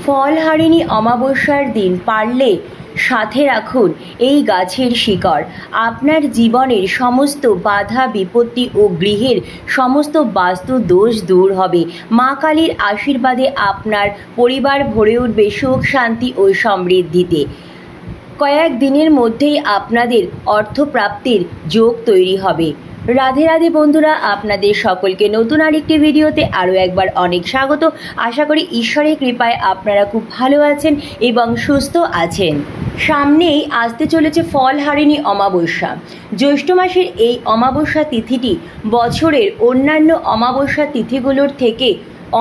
ফলহারিণী অমাবস্যার দিন পারলে সাথে রাখুন এই গাছের শিকড়। আপনার জীবনের সমস্ত বাধা বিপত্তি ও গৃহের সমস্ত বাস্তু দোষ দূর হবে। মা কালীর আশীর্বাদে আপনার পরিবার ভরে উঠবে সুখ শান্তি ও সমৃদ্ধিতে। কয়েক দিনের মধ্যেই আপনাদের অর্থপ্রাপ্তির যোগ তৈরি হবে। রাধে রাধে বন্ধুরা, আপনাদের সকলকে নতুন আরেকটি ভিডিওতে আরও একবার অনেক স্বাগত। আশা করি ঈশ্বরের কৃপায় আপনারা খুব ভালো আছেন এবং সুস্থ আছেন। সামনেই আসতে চলেছে ফলহারিণী অমাবস্যা। জ্যৈষ্ঠ মাসের এই অমাবস্যা তিথিটি বছরের অন্যান্য অমাবস্যা তিথিগুলোর থেকে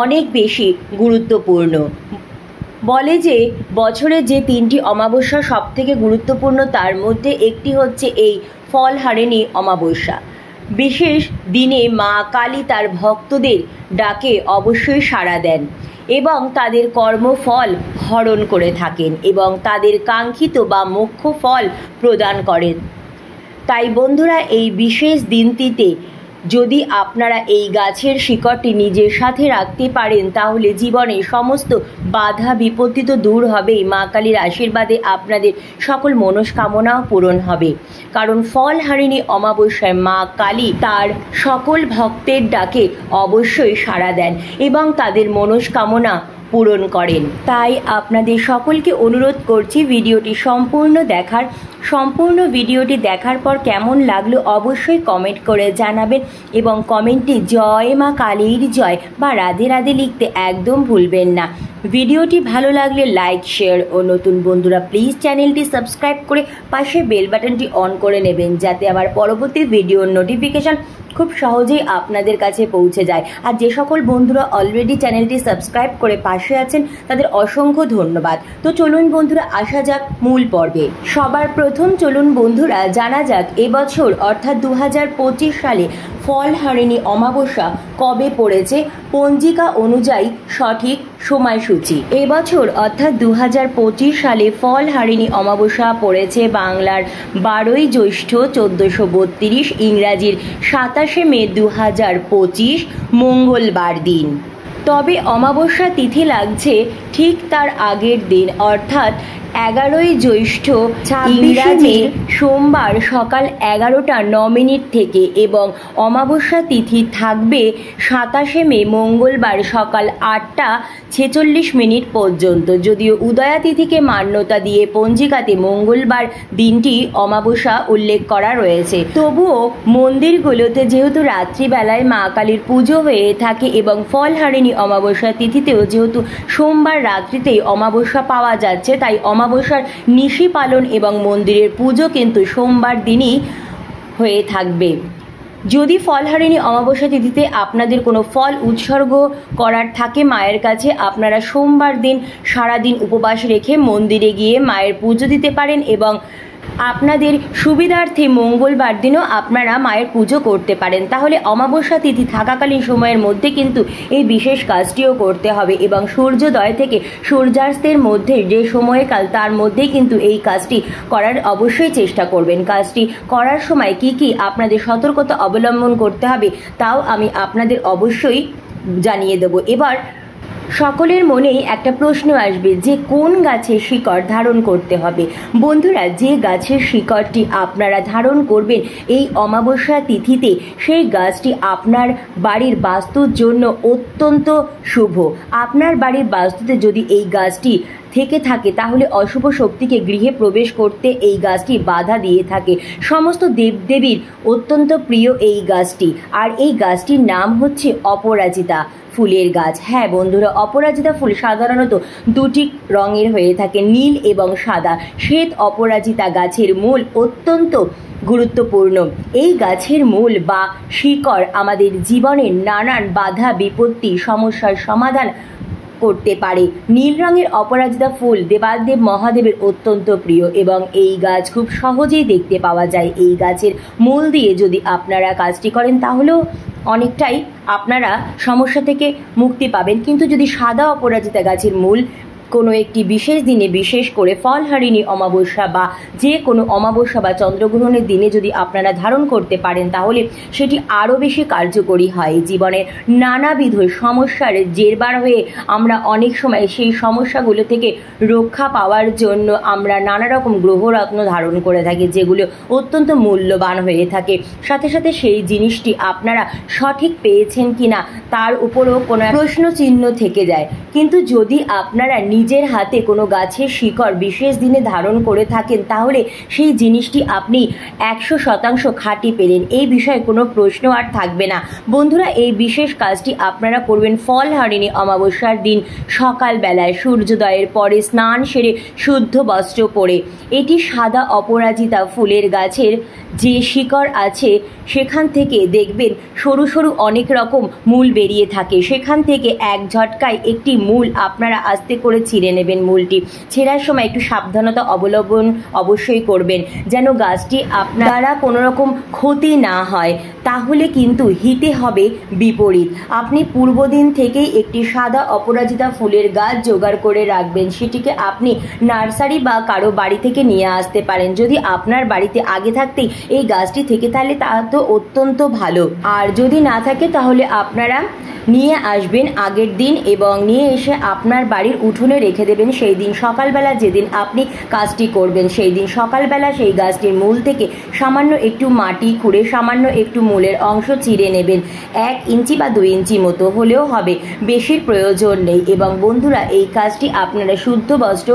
অনেক বেশি গুরুত্বপূর্ণ। বলে যে বছরে যে তিনটি অমাবস্যা সব থেকে গুরুত্বপূর্ণ তার মধ্যে একটি হচ্ছে এই ফলহারিণী অমাবস্যা। বিশেষ দিনে মা কালী তার ভক্তদের ডাকে অবশ্যই সাড়া দেন এবং তাদের কর্মফল হরণ করে থাকেন এবং তাদের কাঙ্ক্ষিত বা মোক্ষ ফল প্রদান করেন। তাই বন্ধুরা, এই বিশেষ দিনটিতে যদি আপনারা এই গাছের শিকড়টি নিজের সাথে রাখতে পারেন তাহলে জীবনে সমস্ত বাধা বিপত্তি তো দূর হবেই, মা কালীর আশীর্বাদে আপনাদের সকল মনস্কামনাও পূরণ হবে। কারণ ফলহারিণী অমাবস্যায় মা কালী তার সকল ভক্তের ডাকে অবশ্যই সাড়া দেন এবং তাদের মনস্কামনা পূরণ করেন। তাই আপনাদের সকলকে অনুরোধ করছি ভিডিওটি সম্পূর্ণ ভিডিওটি দেখার পর কেমন লাগলো অবশ্যই কমেন্ট করে জানাবেন এবং কমেন্টে জয় মা কালীর জয় বা রাধে রাধে লিখতে একদম ভুলবেন না। ভিডিওটি ভালো লাগলে লাইক শেয়ার ও নতুন বন্ধুরা প্লিজ চ্যানেলটি সাবস্ক্রাইব করে পাশে বেল বাটনটি অন করে নেবেন যাতে আমার পরবর্তী ভিডিওর নোটিফিকেশন খুব সহজেই আপনাদের কাছে পৌঁছে যায়। আর যে সকল বন্ধুরা অলরেডি চ্যানেলটি সাবস্ক্রাইব করে পাশে আছেন তাদের অসংখ্য ধন্যবাদ। তো চলুন বন্ধুরা আসা যাক মূল পর্বে। সবার প্রথম চলুন বন্ধুরা জানা যাক এবছর অর্থাৎ 2025 সালে ফলহারিণী অমাবস্যা কবে পড়েছে পঞ্জিকা অনুযায়ী সঠিক সময়সূচি। এবছর অর্থাৎ 2025 সালে ফলহারিণী অমাবস্যা পড়েছে বাংলার 12ই জ্যৈষ্ঠ 1432, ইংরাজির 27শে মে 2025 মঙ্গলবার দিন। তবে অমাবস্যা তিথি লাগছে ঠিক তার আগের দিন অর্থাৎ 11ই জ্যৈষ্ঠ ইংরাজি সোমবার সকাল 11:09 থেকে এবং অমাবস্যা তিথি থাকবে 27শে মে মঙ্গলবার সকাল 8:46 পর্যন্ত। যদিও উদয়া তিথিকে মান্যতা দিয়ে পঞ্জিকাতে মঙ্গলবার দিনটি অমাবস্যা উল্লেখ করা রয়েছে, তবুও মন্দিরগুলোতে যেহেতু রাত্রিবেলায় মা কালীর পুজো হয়ে থাকে এবং ফলহারিণী অমাবস্যা তিথিতেও যেহেতু সোমবার রাত্রিতেই অমাবস্যা পাওয়া যাচ্ছে, তাই অমাবস্যার নিশি পালন এবং মন্দিরের পুজো কিন্তু সোমবার দিনই হয়ে থাকবে। যদি ফলহারিণী অমাবস্যা তিথিতে আপনাদের কোনো ফল উৎসর্গ করার থাকে মায়ের কাছে, আপনারা সোমবার দিন সারাদিন উপবাস রেখে মন্দিরে গিয়ে মায়ের পুজো দিতে পারেন এবং আপনাদের সুবিধার্থে মঙ্গলবার দিনও আপনারা মায়ের পুজো করতে পারেন। তাহলে অমাবস্যা তিথি থাকাকালীন সময়ের মধ্যে কিন্তু এই বিশেষ কাজটিও করতে হবে এবং সূর্যোদয় থেকে সূর্যাস্তের মধ্যে যে সময়কাল তার মধ্যেই কিন্তু এই কাজটি করার অবশ্যই চেষ্টা করবেন। কাজটি করার সময় কি আপনাদের সতর্কতা অবলম্বন করতে হবে তাও আমি আপনাদের অবশ্যই জানিয়ে দেব। এবার সকলের মনেই একটা প্রশ্ন আসবে যে কোন গাছের শিকড় ধারণ করতে হবে। বন্ধুরা, যে গাছের শিকড়টি আপনারা ধারণ করবেন এই অমাবস্যা তিথিতে সেই গাছটি আপনার বাড়ির বাস্তুর জন্য অত্যন্ত শুভ। আপনার বাড়ির বাস্তুতে যদি এই গাছটি থেকে থাকে তাহলে অশুভ শক্তিকে গৃহে প্রবেশ করতে এই গাছটি বাধা দিয়ে থাকে। সমস্ত দেবদেবীর অত্যন্ত প্রিয় এই গাছটি, আর এই গাছটির নাম হচ্ছে অপরাজিতা ফুলের গাছ। হ্যাঁ বন্ধুরা, অপরাজিতা ফুল সাধারণত দুটি রঙের হয়ে থাকে, নীল এবং সাদা। শ্বেত অপরাজিতা গাছের মূল অত্যন্ত গুরুত্বপূর্ণ। এই গাছের মূল বা শিকড় আমাদের জীবনের নানান বাধা বিপত্তি সমস্যার সমাধান করতে পারে। নীল রঙের অপরাজিতা ফুল দেবাদেব মহাদেবের অত্যন্ত প্রিয় এবং এই গাছ খুব সহজেই দেখতে পাওয়া যায়। এই গাছের মূল দিয়ে যদি আপনারা কাজটি করেন তাহলেও অনেকটাই আপনারা সমস্যা থেকে মুক্তি পাবেন। কিন্তু যদি সাদা অপরাজিতা গাছের মূল কোনো একটি বিশেষ দিনে, বিশেষ করে ফলহারিণী অমাবস্যা বা যে কোনো অমাবস্যা বা চন্দ্রগ্রহণের দিনে যদি আপনারা ধারণ করতে পারেন তাহলে সেটি আরও বেশি কার্যকরী হয়। জীবনের নানাবিধ সমস্যার জেরবার হয়ে আমরা অনেক সময় সেই সমস্যাগুলো থেকে রক্ষা পাওয়ার জন্য আমরা নানা রকম গ্রহরত্ন ধারণ করে থাকি, যেগুলো অত্যন্ত মূল্যবান হয়ে থাকে। সাথে সাথে সেই জিনিসটি আপনারা সঠিক পেয়েছেন কিনা তার উপরও কোনো প্রশ্ন চিহ্ন থেকে যায়। কিন্তু যদি আপনারা নিজের হাতে কোনো গাছের শিকড় বিশেষ দিনে ধারণ করে থাকেন তাহলে সেই জিনিসটি আপনি 100% খাঁটি পেলেন, এই বিষয়ে কোনো প্রশ্ন আর থাকবে না। বন্ধুরা, এই বিশেষ কাজটি আপনারা করবেন ফলহারিণী অমাবস্যার দিন সকালবেলায় সূর্যোদয়ের পরে স্নান সেরে শুদ্ধ বস্ত্র পরে। এটি সাদা অপরাজিতা ফুলের গাছের যে শিকড় আছে সেখান থেকে দেখবেন সরু সরু অনেক রকম মূল বেরিয়ে থাকে। সেখান থেকে এক ঝটকায় একটি মূল আপনারা আস্তে করে ছিঁড়ে নেবেন। মূলটি ছেঁড়ার সময় একটু সাবধানতা অবলম্বন অবশ্যই করবেন যেন গাছটি আপনারা কোনো রকম ক্ষতি না হয়, তাহলে কিন্তু হিতে হবে বিপরীত। আপনি পূর্বদিন থেকেই একটি সাদা অপরাজিতা ফুলের গাছ জোগাড় করে রাখবেন। সেটিকে আপনি নার্সারি বা কারো বাড়ি থেকে নিয়ে আসতে পারেন। যদি আপনার বাড়িতে আগে থাকতেই এই গাছটি থেকে তাহলে তা তো অত্যন্ত ভালো, আর যদি না থাকে তাহলে আপনারা নিয়ে আসবেন আগের দিন এবং নিয়ে এসে আপনার বাড়ির উঠোনে রেখে দেবেন। সেই দিন সকালবেলা যেদিন আপনি কাজটি করবেন সেই দিন সকালবেলা সেই গাছটির মূল থেকে সামান্য একটু মাটি খুঁড়ে সামান্য একটু মূলের অংশ চিরে নেবেন। 1 ইঞ্চি বা 2 ইঞ্চি মতো হলেও হবে, বেশির প্রয়োজন নেই। এবং বন্ধুরা, এই কাজটি আপনারা শুদ্ধ বস্ত্র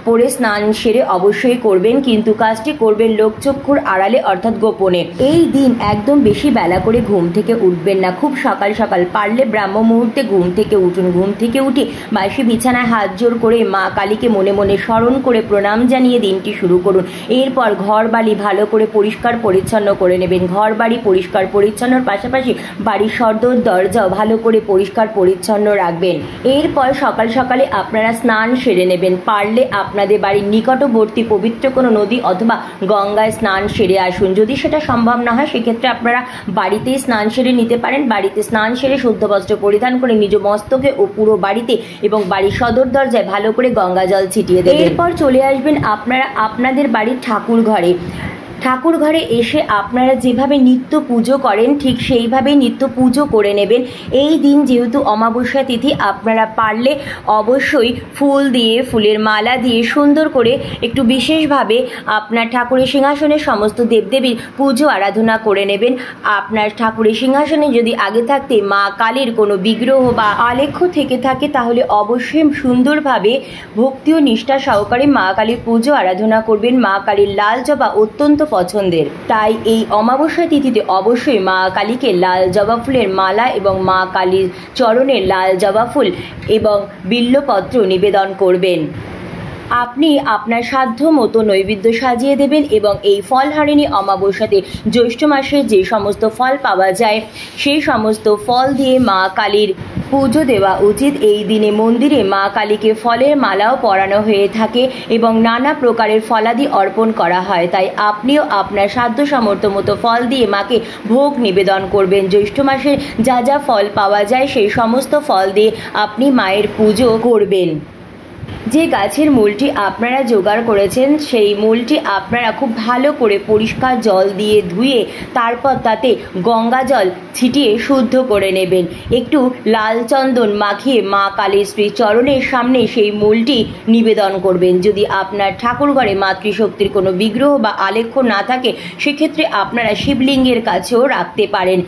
পরে স্নান সেরে অবশ্যই করবেন, কিন্তু কাজটি করবেন লোকচক্ষুর আড়ালে অর্থাৎ গোপনে। এই দিন একদম বেশি বেলা করে ঘুম থেকে উঠবেন না, খুব সকাল সকাল পারলে ব্রাহ্ম মুহূর্তে ঘুম থেকে উঠুন। ঘুম থেকে উঠে বাসি বিছানায় হাত জোড় করে মা কালীকে মনে মনে স্মরণ করে প্রণাম জানিয়ে দিনটি শুরু করুন। এরপর ঘর বাড়ি ভালো করে পরিষ্কার পরিচ্ছন্ন করে নেবেন। ঘর বাড়ি পরিষ্কার পরিচ্ছন্নর পাশাপাশি বাড়ির সদর দরজাও ভালো করে পরিষ্কার পরিচ্ছন্ন রাখবেন। এরপর সকাল সকালে আপনারা স্নান সেরে নেবেন। পারলে আপনাদের বাড়ির নিকটবর্তী পবিত্র কোনো নদী অথবা গঙ্গায় স্নান সেরে আসুন। যদি সেটা সম্ভব না হয় সেক্ষেত্রে আপনারা বাড়িতেই স্নান সেরে নিতে পারেন। বাড়িতে স্নান সেরে শুদ্ধ বস্ত্র পরিধান করে নিজ মস্তকে ও পুরো বাড়িতে এবং বাড়ির সদর দরজায় ভালো করে গঙ্গা জল ছিটিয়ে দেবেন। এরপর চলে আসবেন আপনারা আপনাদের বাড়ির ঠাকুর ঘরে। ঠাকুর ঘরে এসে আপনারা যেভাবে নিত্য পুজো করেন ঠিক সেইভাবেই নিত্য পুজো করে নেবেন। এই দিন যেহেতু অমাবস্যা তিথি, আপনারা পারলে অবশ্যই ফুল দিয়ে, ফুলের মালা দিয়ে সুন্দর করে একটু বিশেষভাবে আপনার ঠাকুরের সিংহাসনের সমস্ত দেবদেবীর পুজো আরাধনা করে নেবেন। আপনার ঠাকুরের সিংহাসনে যদি আগে থাকতে মা কালীর কোনো বিগ্রহ বা আলেখ্য থেকে থাকে তাহলে অবশ্যই সুন্দরভাবে ভক্তি ও নিষ্ঠা সহকারে মা কালীর পুজো আরাধনা করবেন। মা কালীর লাল জবা অত্যন্ত পছন্দের, তাই এই অমাবস্যা তিথিতে অবশ্যই মা কালীকে লাল জবা ফুলের মালা এবং মা কালীর চরণে লাল জবা ফুল এবং বিল্বপত্র নিবেদন করবেন। আপনি আপনার সাধ্য মতো নৈবেদ্য সাজিয়ে দেবেন এবং এই ফলহারিণী অমাবস্যাতে জ্যৈষ্ঠ মাসে যে সমস্ত ফল পাওয়া যায় সেই সমস্ত ফল দিয়ে মা কালীর পুজো দেওয়া উচিত। এই দিনে মন্দিরে মা কালীকে ফলের মালাও পরানো হয়ে থাকে এবং নানা প্রকারের ফলাদি অর্পণ করা হয়। তাই আপনিও আপনার সাধ্য সামর্থ্য মতো ফল দিয়ে মাকে ভোগ নিবেদন করবেন। জ্যৈষ্ঠ মাসে যা যা ফল পাওয়া যায় সেই সমস্ত ফল দিয়ে আপনি মায়ের পুজো করবেন। যে গাছের মূলটি আপনারা জোগাড় করেছেন সেই মূলটি আপনারা খুব ভালো করে পরিষ্কার জল দিয়ে ধুয়ে তারপর তাতে গঙ্গা জল ছিটিয়ে শুদ্ধ করে নেবেন। একটু লাল চন্দন মাখিয়ে মা কালীর শ্রী চরণের সামনে সেই মূলটি নিবেদন করবেন। যদি আপনার ঠাকুরঘরে মাতৃশক্তির কোনো বিগ্রহ বা আলেখ্য না থাকে সেক্ষেত্রে আপনারা শিবলিঙ্গের কাছেও রাখতে পারেন।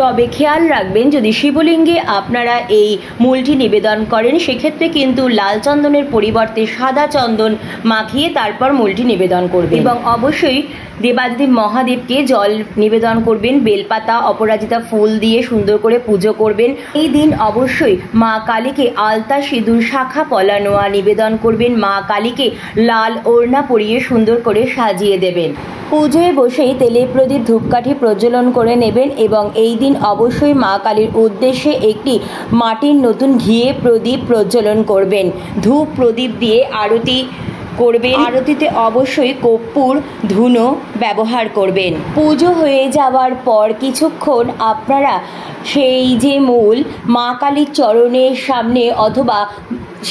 তবে খেয়াল রাখবেন যদি শিবলিঙ্গে আপনারা এই মূলটি নিবেদন করেন সেক্ষেত্রে কিন্তু লাল চন্দনের পরিবর্তে সাদা চন্দন মাখিয়ে তারপর মূলটি নিবেদন করবেন এবং অবশ্যই দেবাদিদেব মহাদেবকে জল নিবেদন করবেন। বেলপাতা অপরাজিতা ফুল দিয়ে সুন্দর করে পুজো করবেন। এই দিন অবশ্যই মা কালীকে আলতা সিঁদুর শাখা পলা নোয়া নিবেদন করবেন। মা কালীকে লাল ওড়না পরিয়ে সুন্দর করে সাজিয়ে দেবেন। পুজোয় বসেই তেলে প্রদীপ ধূপকাঠি প্রজ্বলন করে নেবেন এবং এই দিন অবশ্যই মা কালীর উদ্দেশ্যে একটি মাটির নতুন ঘিয়ে প্রদীপ প্রজ্বলন করবেন। ধূপ প্রদীপ দিয়ে আরতি করবেন। আরতিতে অবশ্যই কর্পূর ধুনো ব্যবহার করবেন। পুজো হয়ে যাওয়ার পর কিছুক্ষণ আপনারা সেই যে মূল মা কালীর চরণের সামনে অথবা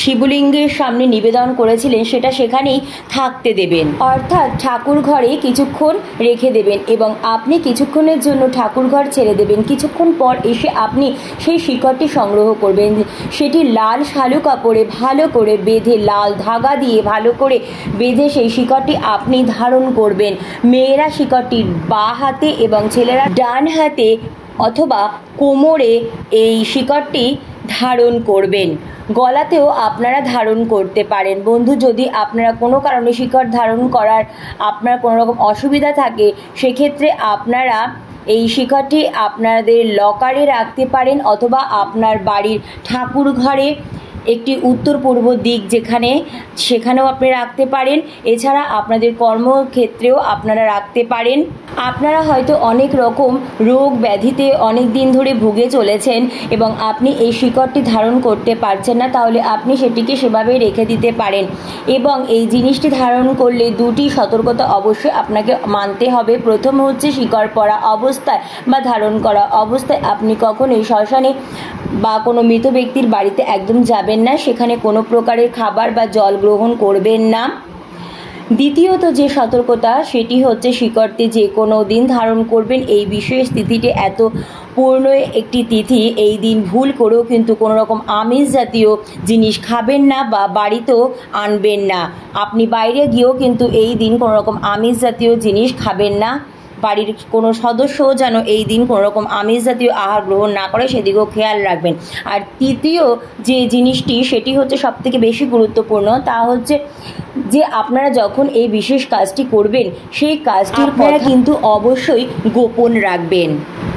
শিবলিঙ্গের সামনে নিবেদন করেছিলেন সেটা সেখানেই থাকতে দেবেন, অর্থাৎ ঠাকুর ঘরে কিছুক্ষণ রেখে দেবেন এবং আপনি কিছুক্ষণের জন্য ঠাকুর ঘর ছেড়ে দেবেন। কিছুক্ষণ পর এসে আপনি সেই শিকড়টি সংগ্রহ করবেন। সেটি লাল শালু কাপড়ে ভালো করে বেঁধে, লাল ধাগা দিয়ে ভালো করে বেঁধে সেই শিকড়টি আপনি ধারণ করবেন। মেয়েরা শিকড়টি বাঁ হাতে এবং ছেলেরা ডান হাতে অথবা কোমরে এই শিকড়টি ধারণ করবেন। গলাতেও আপনারা ধারণ করতে পারেন। বন্ধু, যদি আপনারা কোনো কারণে শিকড় ধারণ করার আপনার কোনো রকম অসুবিধা থাকে, সেক্ষেত্রে আপনারা এই শিকড়টি আপনাদের লকারে রাখতে পারেন অথবা আপনার বাড়ির ঠাকুর ঘরে একটি উত্তর পূর্ব দিক সেখানেও আপনি রাখতে পারেন। এছাড়া আপনাদের কর্মক্ষেত্রেও আপনারা রাখতে পারেন। আপনারা হয়তো অনেক রকম রোগ ব্যাধিতে অনেক দিন ধরে ভুগে চলেছেন এবং আপনি এই শিকড়টি ধারণ করতে পারছেন না, তাহলে আপনি সেটিকে সেভাবেই রেখে দিতে পারেন। এবং এই জিনিসটি ধারণ করলে দুটি সতর্কতা অবশ্যই আপনাকে মানতে হবে। প্রথম হচ্ছে, শিকড় পরা অবস্থায় বা ধারণ করা অবস্থায় আপনি কখনোই শ্মশানে বা কোনো মৃত ব্যক্তির বাড়িতে একদম যাবেন না, সেখানে কোনো প্রকারের খাবার বা জল গ্রহণ করবেন না। দ্বিতীয়ত যে সতর্কতা, সেটি হচ্ছে শিকড়টি যে কোনো দিন ধারণ করবেন। এই বিশেষ তিথিটি এত পূর্ণ একটি তিথি, এই দিন ভুল করেও কিন্তু কোনো রকম আমিষ জাতীয় জিনিস খাবেন না বা বাড়িতেও আনবেন না। আপনি বাইরে গিয়েও কিন্তু এই দিন কোনো রকম আমিষ জাতীয় জিনিস খাবেন না। বাড়ির কোনো সদস্যও যেন এই দিন কোনো রকম আমিষ জাতীয় আহার গ্রহণ না করে, সেদিকেও খেয়াল রাখবেন। আর তৃতীয় যে জিনিসটি, সেটি হচ্ছে সবথেকে বেশি গুরুত্বপূর্ণ। তা হচ্ছে যে আপনারা যখন এই বিশেষ কাজটি করবেন, সেই কাজটির আপনারা কিন্তু অবশ্যই গোপন রাখবেন।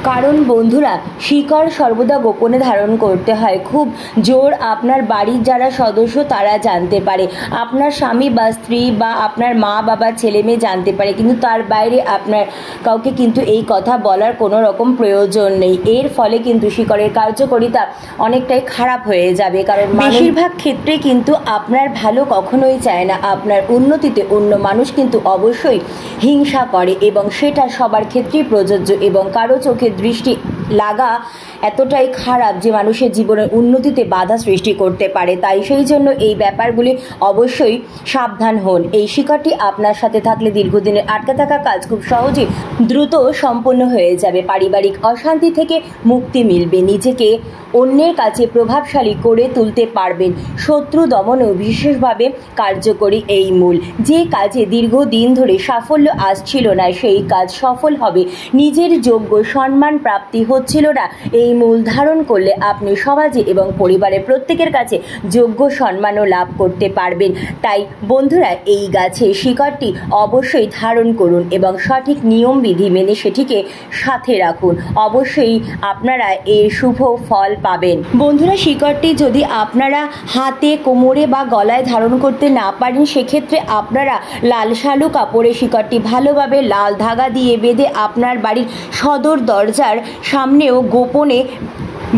কারণ বন্ধুরা, শিকড় সর্বদা গোপনে ধারণ করতে হয়। খুব জোর আপনার বাড়ির যারা সদস্য তারা জানতে পারে, আপনার স্বামী বা স্ত্রী বা আপনার মা বাবা ছেলে মেয়ে জানতে পারে, কিন্তু তার বাইরে আপনার কাউকে কিন্তু এই কথা বলার কোনো রকম প্রয়োজন নেই। এর ফলে কিন্তু শিকড়ের কার্যকারিতা অনেকটাই খারাপ হয়ে যাবে। কারণ বেশিরভাগ ক্ষেত্রে কিন্তু আপনার ভালো কখনোই চায় না। আপনার উন্নতিতে অন্য মানুষ কিন্তু অবশ্যই হিংসা করে এবং সেটা সবার ক্ষেত্রেই প্রযোজ্য এবং কারো চোখে দৃষ্টি লাগা এতটাই খারাপ যে মানুষের জীবনের উন্নতিতে বাধা সৃষ্টি করতে পারে। তাই সেই জন্য এই ব্যাপারগুলি অবশ্যই সাবধান হন। এই শিকড়টি আপনার সাথে থাকলে দীর্ঘদিনের আটকে থাকা কাজ খুব সহজেই দ্রুত সম্পন্ন হয়ে যাবে। পারিবারিক অশান্তি থেকে মুক্তি মিলবে। নিজেকে অন্যের কাছে প্রভাবশালী করে তুলতে পারবেন। শত্রু দমনেও বিশেষভাবে কার্যকরী এই মূল। যে কাজে দীর্ঘদিন ধরে সাফল্য আসছিল না, সেই কাজ সফল হবে। নিজের যোগ্য সম্মান প্রাপ্তি হচ্ছিল না, এই মূল ধারণ করলে আপনি সমাজে এবং পরিবারের প্রত্যেকের কাছে যোগ্য সম্মানও লাভ করতে পারবেন। তাই বন্ধুরা, এই গাছের শিকড়টি অবশ্যই ধারণ করুন এবং সঠিক নিয়ম বিধি মেনে সেটিকে সাথে রাখুন। অবশ্যই আপনারা এর শুভ ফল পাবেন। বন্ধুরা, শিকড়টি যদি আপনারা হাতে, কোমরে বা গলায় ধারণ করতে না পারেন, সেক্ষেত্রে আপনারা লাল শালু কাপড়ে শিকড়টি ভালোভাবে লাল ধাগা দিয়ে বেঁধে আপনার বাড়ির সদর দরজার সামনেও গোপনে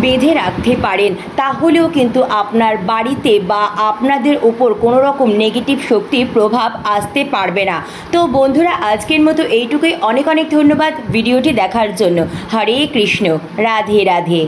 বেঁধে রাখতে পারেন। তাহলেও কিন্তু আপনার বাড়িতে বা আপনাদের ওপর কোনো রকম নেগেটিভ শক্তির প্রভাব আসতে পারবে না। তো বন্ধুরা, আজকের মতো এইটুকুই। অনেক অনেক ধন্যবাদ ভিডিওটি দেখার জন্য। হরে কৃষ্ণ, রাধে রাধে।